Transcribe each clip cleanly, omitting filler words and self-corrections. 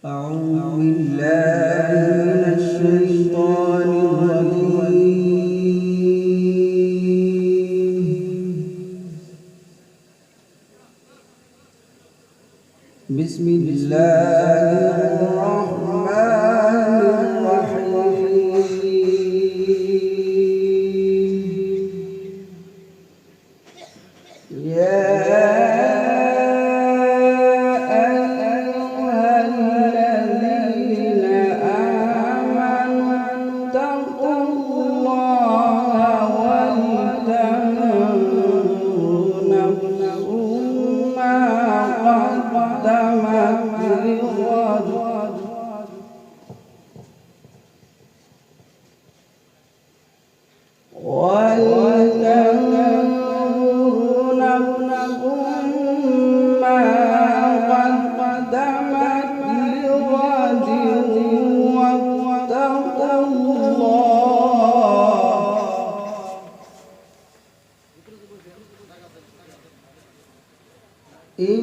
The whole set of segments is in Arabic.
أعوذ بالله من الشيطان الرجيم. بسم الله الرحمن الرحيم. يا إن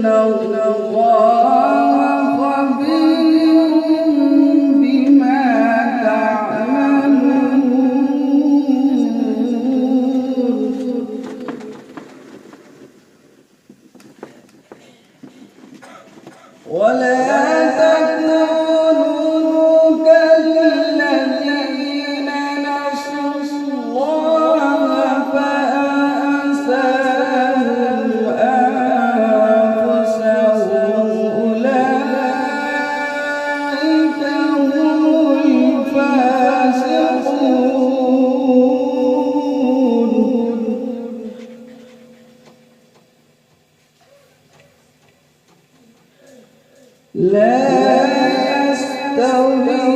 الله خبير بما تعملون. ولا تكونوا كالذين نسوا الله فأنساهم أنفسهم أولئك هم الفاسقون. لا يستوي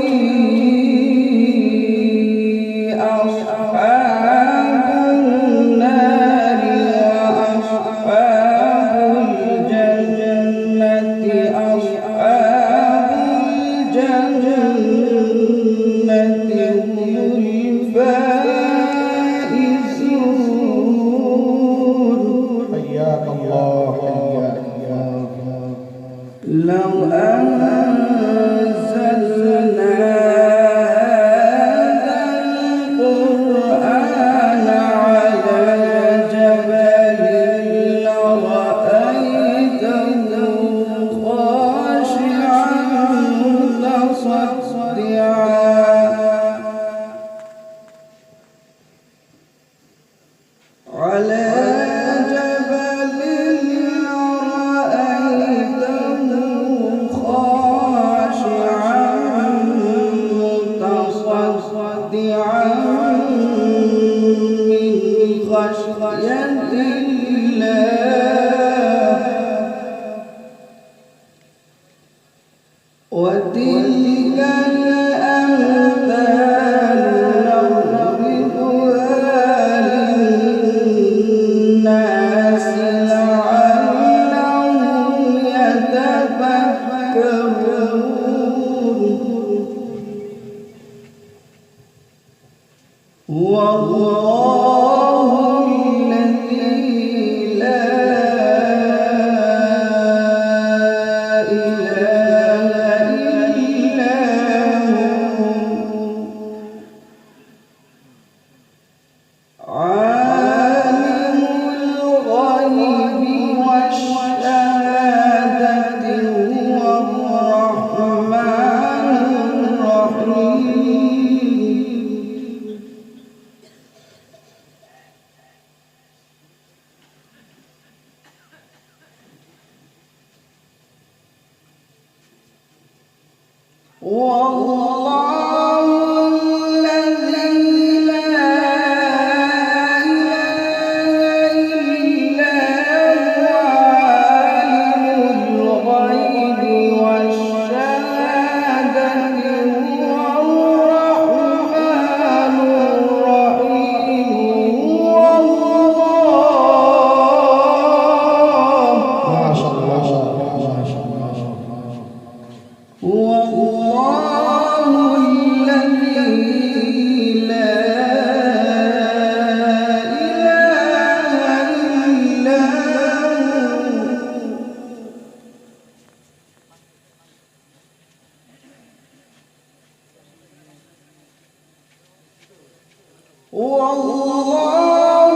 أصحاب النار وأصحاب الجنة. أصحاب الجنة هم الفائزون. حياك الله. لو أنزلنا هذا القرآن على جبل لرأيته خاشعا متصدعا على وتلك الأمثال نضربها للناس لعلهم يتفكرون. هو الله الذي لا والله الذي لا إله إلا هو عالم الغيب والشهادة هو الرحمن الرحيم هو الله. ما شاء الله ما شاء الله هو الله الذي لا إله إلا هو الله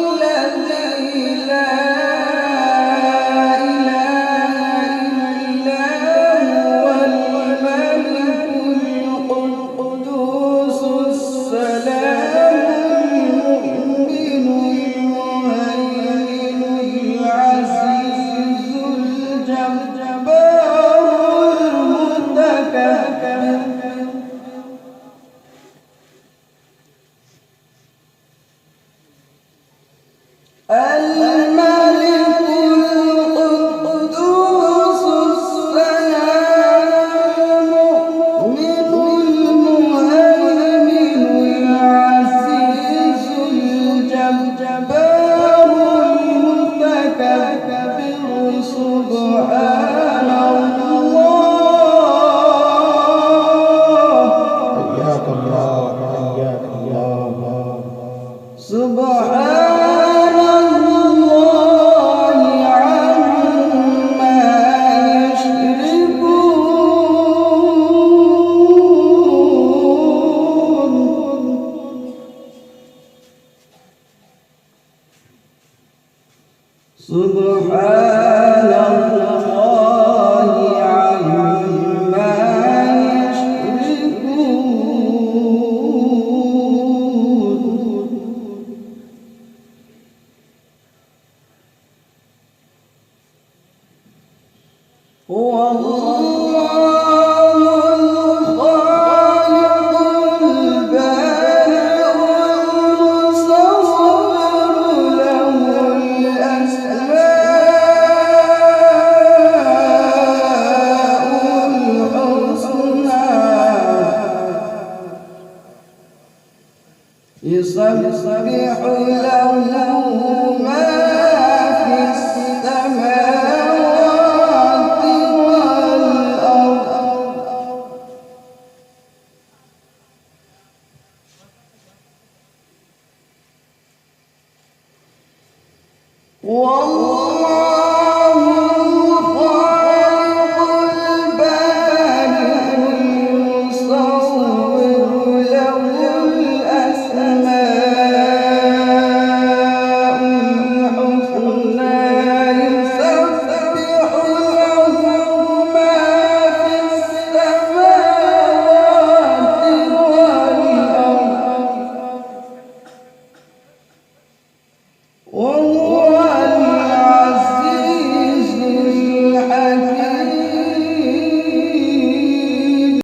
الذي لا إله إلا هو الملك القدوس السلام المؤمن المهيمن العزيز الجبار المتكبر الملك القدوس السلام المؤمن المهيمن العزيز الجبار المتكبر سبحان الله. حياك الله حياك الله. سبحان الله عما يشركون. سبحان الله عما يشركون. هو الله الخالق البارئ المصور له الأسماء الحسنى يسبح له ما في السماوات والأرض.